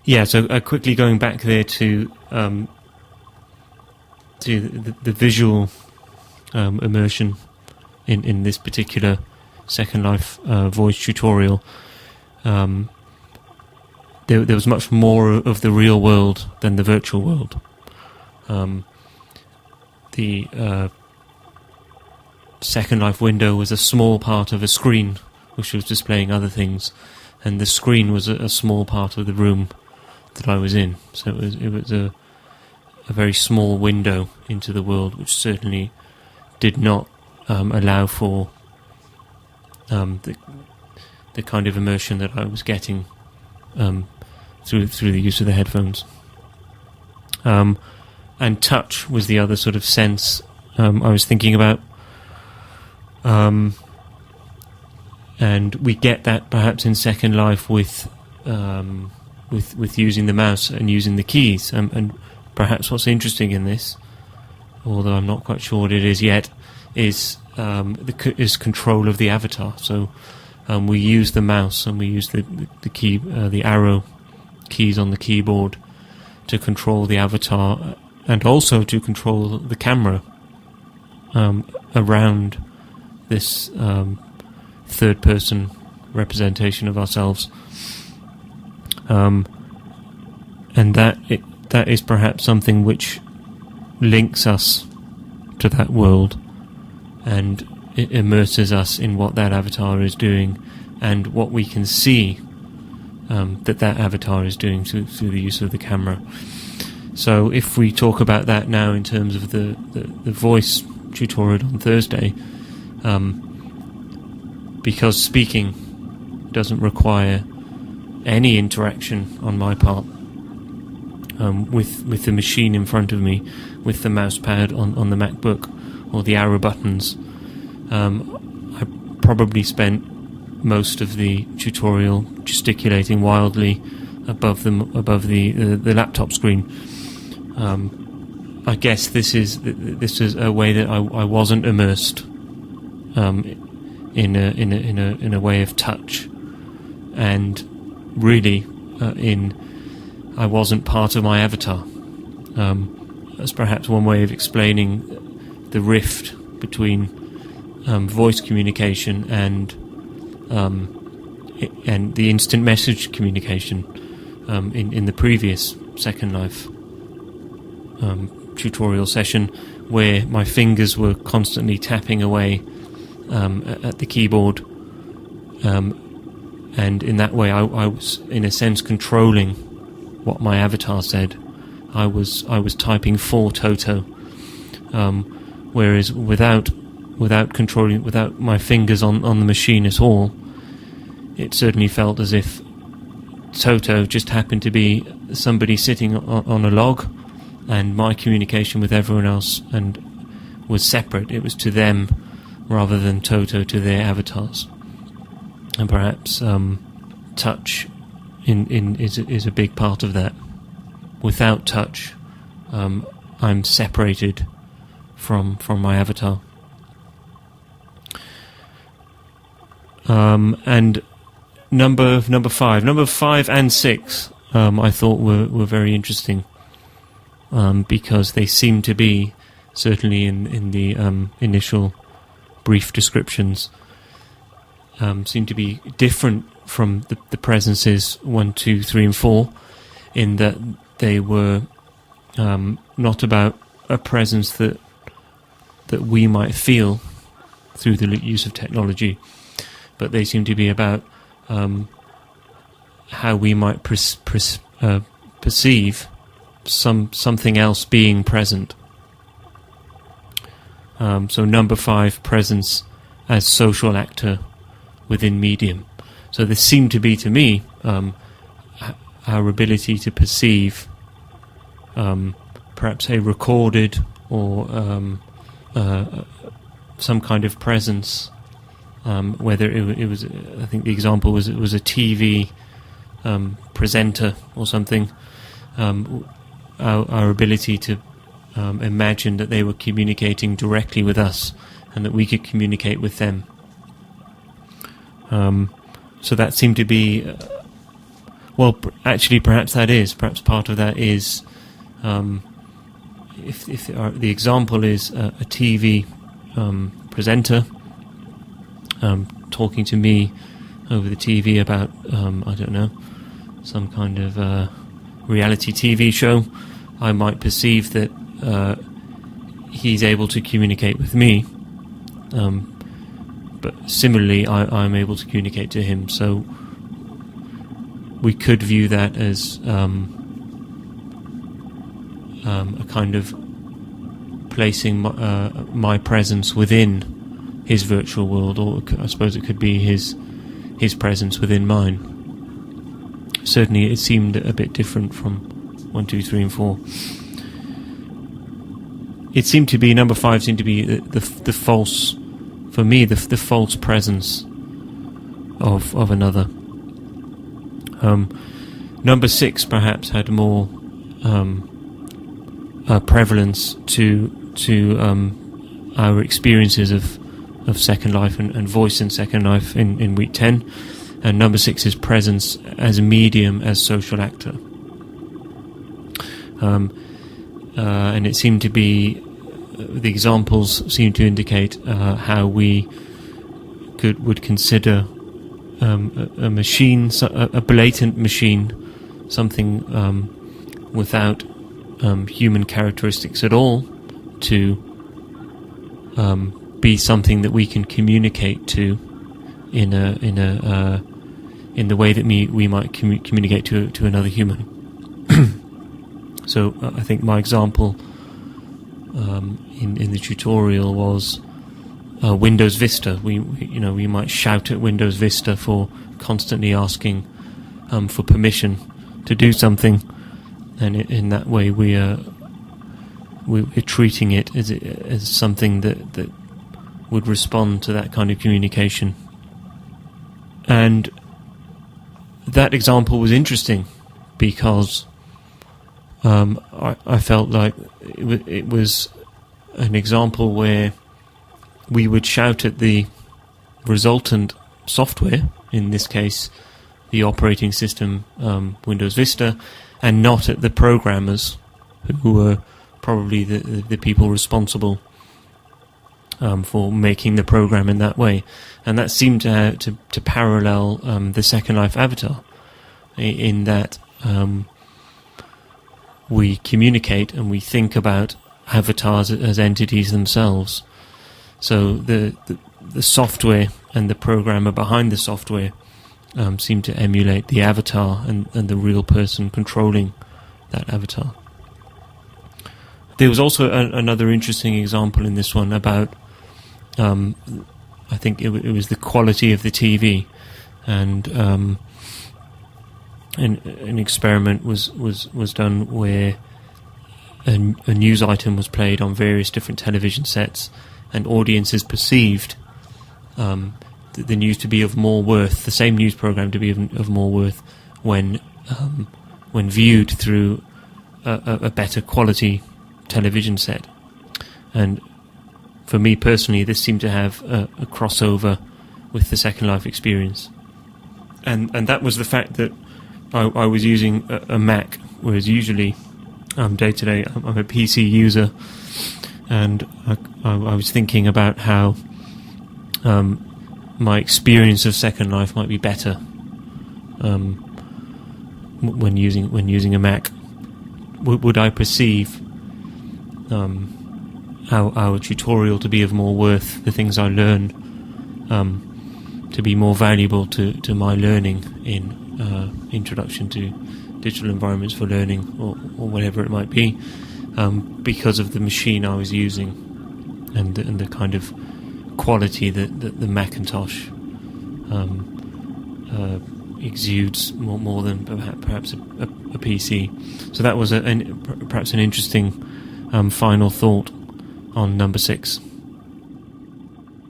Yeah, so quickly going back there to the visual immersion in this particular Second Life voice tutorial. There was much more of the real world than the virtual world. The Second Life window was a small part of a screen which was displaying other things, and the screen was a small part of the room that I was in. So it was a very small window into the world, which certainly did not allow for the kind of immersion that I was getting through the use of the headphones. And touch was the other sort of sense I was thinking about. And we get that perhaps in Second Life with using the mouse and using the keys. And perhaps what's interesting in this, although I'm not quite sure what it is yet, is control of the avatar. So we use the mouse and we use the arrow keys on the keyboard to control the avatar, and also to control the camera around this third-person representation of ourselves, and that is perhaps something which links us to that world, and it immerses us in what that avatar is doing, and what we can see that avatar is doing through the use of the camera. So if we talk about that now in terms of the voice tutorial on Thursday, because speaking doesn't require any interaction on my part with the machine in front of me, with the mouse pad on the MacBook or the arrow buttons, I probably spent most of the tutorial gesticulating wildly above the laptop screen. I guess this is a way that I wasn't immersed in a way of touch, and really I wasn't part of my avatar. That's perhaps one way of explaining the rift between voice communication and the instant message communication in the previous Second Life tutorial session, where my fingers were constantly tapping away at the keyboard, and in that way I was in a sense controlling what my avatar said. I was typing for Toto, whereas without controlling, without my fingers on the machine at all, it certainly felt as if Toto just happened to be somebody sitting on a log, and my communication with everyone else was separate. It was to them rather than Toto to their avatars. And perhaps touch is a big part of that. Without touch, I'm separated from my avatar. And number 5 and 6, I thought were very interesting, because they seem to be, certainly in the initial brief descriptions, seem to be different from the presences 1, 2, 3 and 4, in that they were not about a presence that we might feel through the use of technology, but they seem to be about how we might perceive something else being present. So number 5, presence as social actor within medium. So this seemed to be, to me, our ability to perceive perhaps a recorded or some kind of presence, whether it was, I think the example was, it was a TV presenter or something. Our ability to imagine that they were communicating directly with us, and that we could communicate with them. So that seemed to be Well, actually, perhaps that is. Perhaps part of that is, if the example is a TV presenter talking to me over the TV about, I don't know, some kind of reality TV show, I might perceive that he's able to communicate with me, but similarly, I'm able to communicate to him. So we could view that as a kind of placing my presence within his virtual world, or I suppose it could be his presence within mine. Certainly, it seemed a bit different from 1, 2, 3, and 4. It seemed to be number 5 seemed to be the false, for me, the false presence of another. Number 6 perhaps had more prevalence to our experiences of Second Life and voice in Second Life in week 10, and number 6's presence as a medium, as social actor. And it seemed to be, the examples seem to indicate how we would consider a machine, a blatant machine, something without human characteristics at all, to be something that we can communicate to in the way that we might communicate to another human. So I think my example in the tutorial was Windows Vista. We might shout at Windows Vista for constantly asking for permission to do something, and in that way we're treating it as something that would respond to that kind of communication. And that example was interesting because I felt like it was an example where we would shout at the resultant software, in this case the operating system, Windows Vista, and not at the programmers, who were probably the people responsible for making the program in that way. And that seemed to parallel the Second Life avatar, in that we communicate and we think about avatars as entities themselves. So the software and the programmer behind the software seem to emulate the avatar and the real person controlling that avatar. There was also another interesting example in this one about, I think it was the quality of the TV, and an experiment was done where a news item was played on various different television sets, and audiences perceived the news to be of more worth, the same news program to be of more worth when viewed through a better quality television set. And for me personally, this seemed to have a crossover with the Second Life experience, and that was the fact that I was using a Mac, whereas usually day to day I'm a PC user, and I was thinking about how my experience of Second Life might be better when using a Mac. Would I perceive our tutorial to be of more worth, the things I learn to be more valuable to my learning in Introduction to Digital Environments for Learning, or whatever it might be, because of the machine I was using and the kind of quality that the Macintosh exudes more than perhaps a PC. So that was perhaps an interesting final thought on number 6.